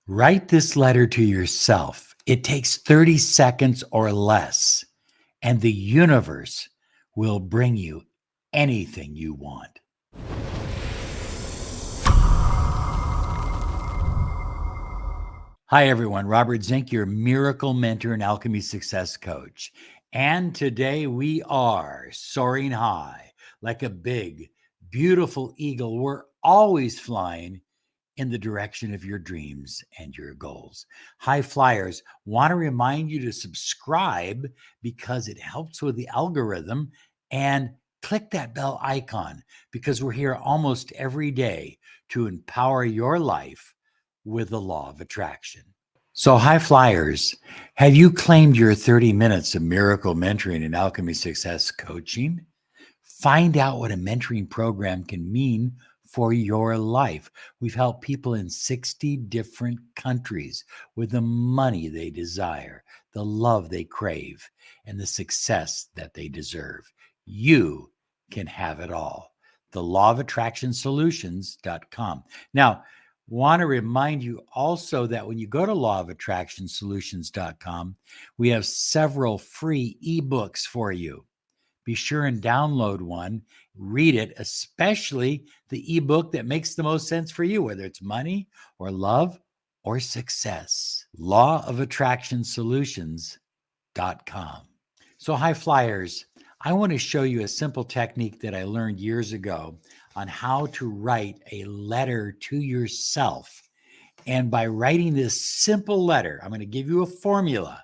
Write this letter to yourself. It takes 30 seconds or less, and the universe will bring you anything you want. Hi, everyone. Robert Zink, your miracle mentor and alchemy success coach. And today we are soaring high like a big, beautiful eagle. We're always flying in the direction of your dreams and your goals. High flyers, want to remind you to subscribe because it helps with the algorithm, and click that bell icon because we're here almost every day to empower your life with the law of attraction. So, high flyers, have you claimed your 30 minutes of miracle mentoring and alchemy success coaching? Find out what a mentoring program can mean for your life. We've helped people in 60 different countries with the money they desire, the love they crave, and the success that they deserve. You can have it all. The law of attraction solutions.com. Now, want to remind you also that when you go to lawofattractionsolutions.com, we have several free ebooks for you. Be sure and download one, read it, especially the ebook that makes the most sense for you, whether it's money or love or success. Lawofattractionsolutions.com. So, high flyers, I want to show you a simple technique that I learned years ago on how to write a letter to yourself. And by writing this simple letter, I'm going to give you a formula.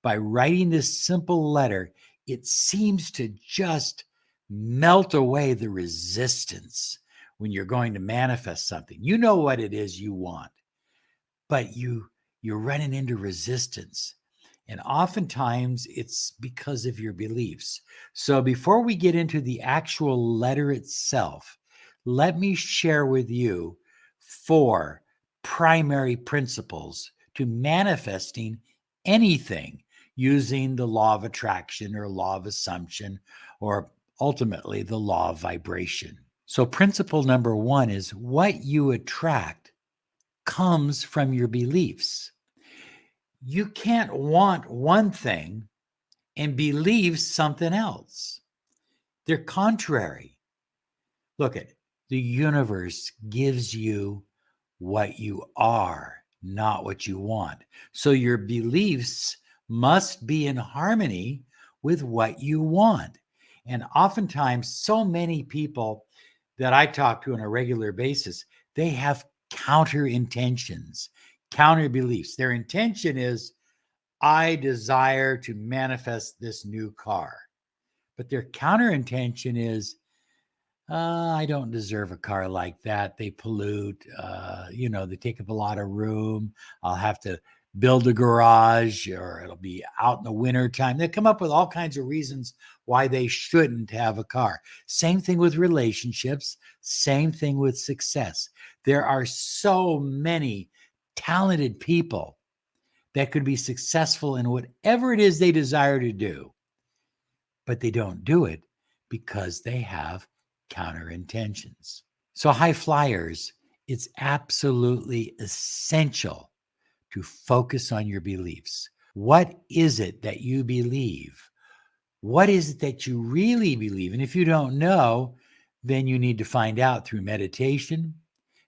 By writing this simple letter, it seems to just melt away the resistance when you're going to manifest something. You know what it is you want, but you're running into resistance. And oftentimes it's because of your beliefs. So before we get into the actual letter itself, let me share with you 4 primary principles to manifesting anything using the law of attraction or law of assumption, or ultimately the law of vibration. So principle number 1 is what you attract comes from your beliefs. You can't want one thing and believe something else. They're contrary. Look at the universe gives you what you are, not what you want. So your beliefs must be in harmony with what you want. And oftentimes, so many people that I talk to on a regular basis, they have counter intentions, counter beliefs. Their intention is, I desire to manifest this new car. But their counter intention is, I don't deserve a car like that. They pollute, they take up a lot of room. I'll have to build a garage, or it'll be out in the winter time. They come up with all kinds of reasons why they shouldn't have a car. Same thing with relationships, same thing with success. There are so many talented people that could be successful in whatever it is they desire to do, but they don't do it because they have counter intentions. So, high flyers, it's absolutely essential to focus on your beliefs. What is it that you believe? What is it that you really believe? And if you don't know, then you need to find out through meditation,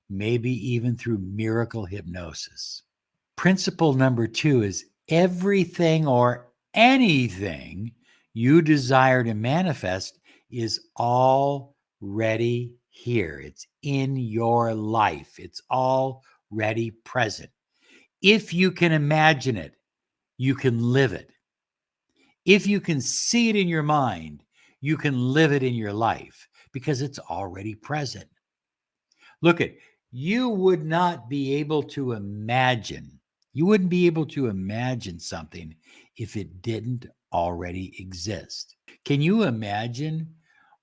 maybe even through miracle hypnosis. Principle number 2 is everything or anything you desire to manifest is already here. It's in your life. It's already present. If you can imagine it, you can live it. If you can see it in your mind, you can live it in your life because it's already present. Look at, you would not be able to imagine, you wouldn't be able to imagine something if it didn't already exist. Can you imagine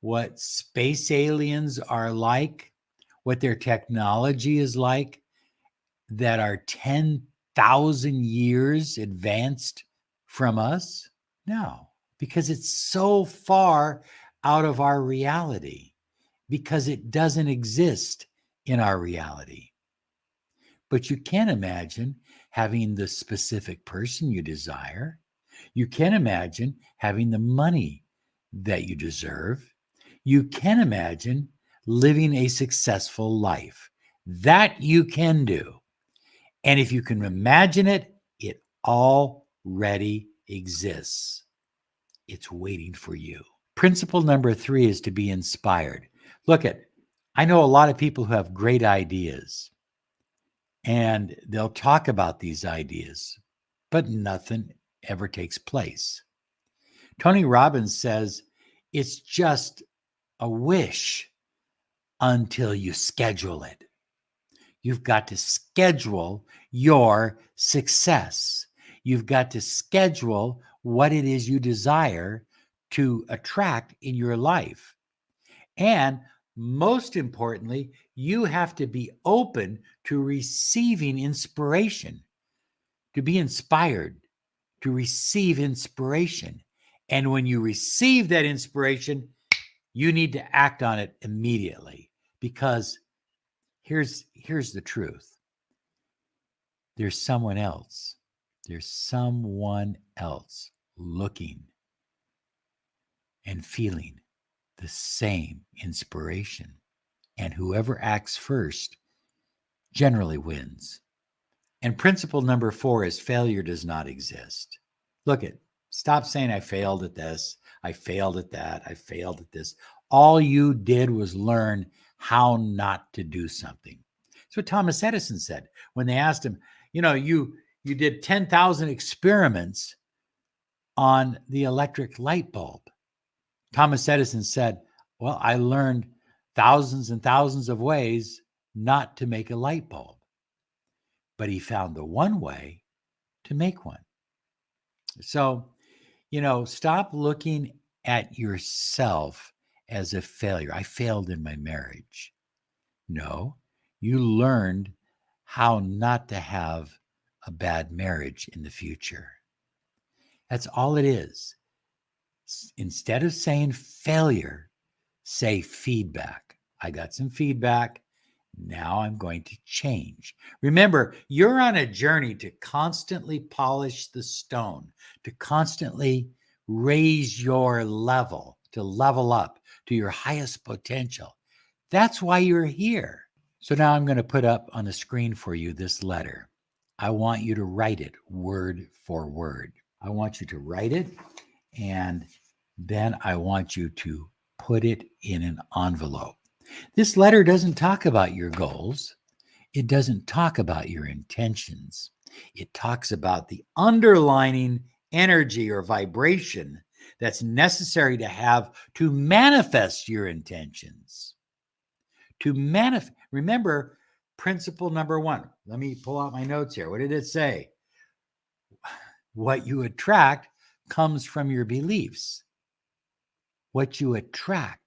what space aliens are like, what their technology is like, that are 10,000 years advanced from us? No, because it's so far out of our reality, because it doesn't exist in our reality. But you can imagine having the specific person you desire. You can imagine having the money that you deserve. You can imagine living a successful life. That you can do. And if you can imagine it, it already exists. It's waiting for you. Principle number 3 is to be inspired. Look I know a lot of people who have great ideas, and they'll talk about these ideas, but nothing ever takes place. Tony Robbins says it's just a wish until you schedule it. You've got to schedule your success. You've got to schedule what it is you desire to attract in your life. And most importantly, you have to be open to receiving inspiration, to be inspired, to receive inspiration. And when you receive that inspiration, you need to act on it immediately, because here's the truth. There's someone else. There's someone else looking and feeling the same inspiration. And whoever acts first generally wins. And principle number 4 is failure does not exist. Stop saying I failed at this, I failed at that, I failed at this. All you did was learn how not to do something. That's what Thomas Edison said when they asked him, you did 10,000 experiments on the electric light bulb. Thomas Edison said, well, I learned thousands and thousands of ways not to make a light bulb. But he found the one way to make one. So, stop looking at yourself as a failure. I failed in my marriage. No, you learned how not to have a bad marriage in the future. That's all it is. Instead of saying failure, say feedback. I got some feedback. Now I'm going to change. Remember, you're on a journey to constantly polish the stone, to constantly raise your level, to level up to your highest potential. That's why you're here. So now I'm going to put up on the screen for you this letter. I want you to write it word for word. I want you to write it, and then I want you to put it in an envelope. This letter doesn't talk about your goals. It doesn't talk about your intentions. It talks about the underlining energy or vibration that's necessary to have to manifest your intentions. Remember, principle number 1. Let me pull out my notes here. What did it say? What you attract comes from your beliefs. What you attract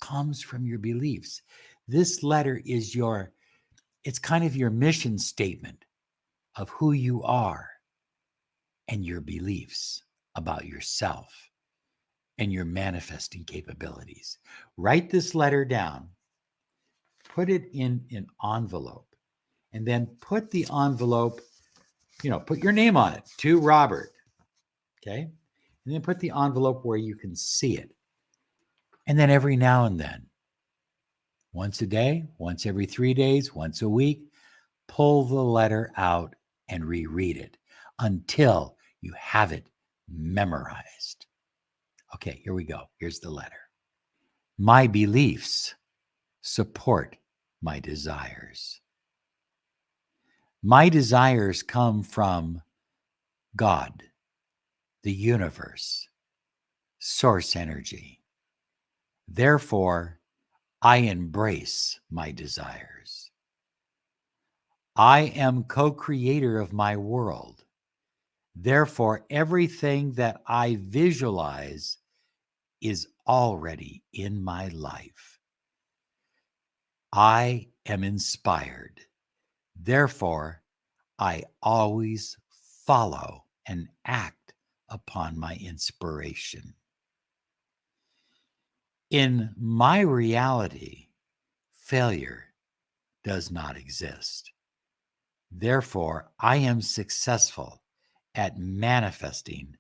comes from your beliefs. This letter is it's kind of your mission statement of who you are and your beliefs about yourself and your manifesting capabilities. Write this letter down, put it in an envelope, and then put the envelope, put your name on it, to Robert, okay? And then put the envelope where you can see it. And then every now and then, once a day, once every 3 days, once a week, pull the letter out and reread it until you have it memorized. Okay, here we go. Here's the letter. My beliefs support my desires. My desires come from God, the universe, source energy. Therefore, I embrace my desires. I am co-creator of my world. Therefore, everything that I visualize is already in my life. I am inspired. Therefore, I always follow and act upon my inspiration. In my reality, failure does not exist. Therefore, I am successful at manifesting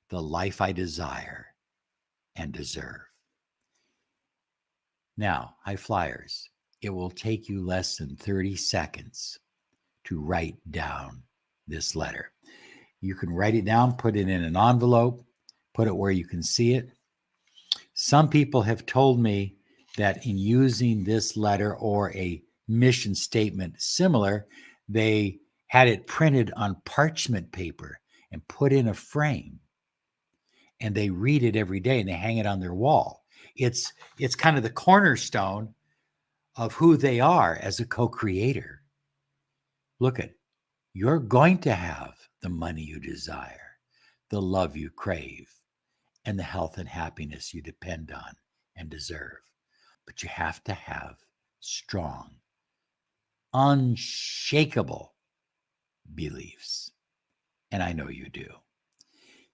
the life I desire and deserve. Now, high flyers, it will take you less than 30 seconds to write down this letter. You can write it down, put it in an envelope, put it where you can see it. Some people have told me that in using this letter or a mission statement similar, they had it printed on parchment paper and put in a frame, and they read it every day and they hang it on their wall. It's kind of the cornerstone of who they are as a co-creator. Look at, you're going to have the money you desire, the love you crave, and the health and happiness you depend on and deserve. But you have to have strong, unshakable beliefs. And I know you do.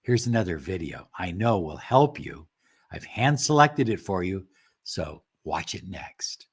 Here's another video I know will help you. I've hand selected it for you, so watch it next.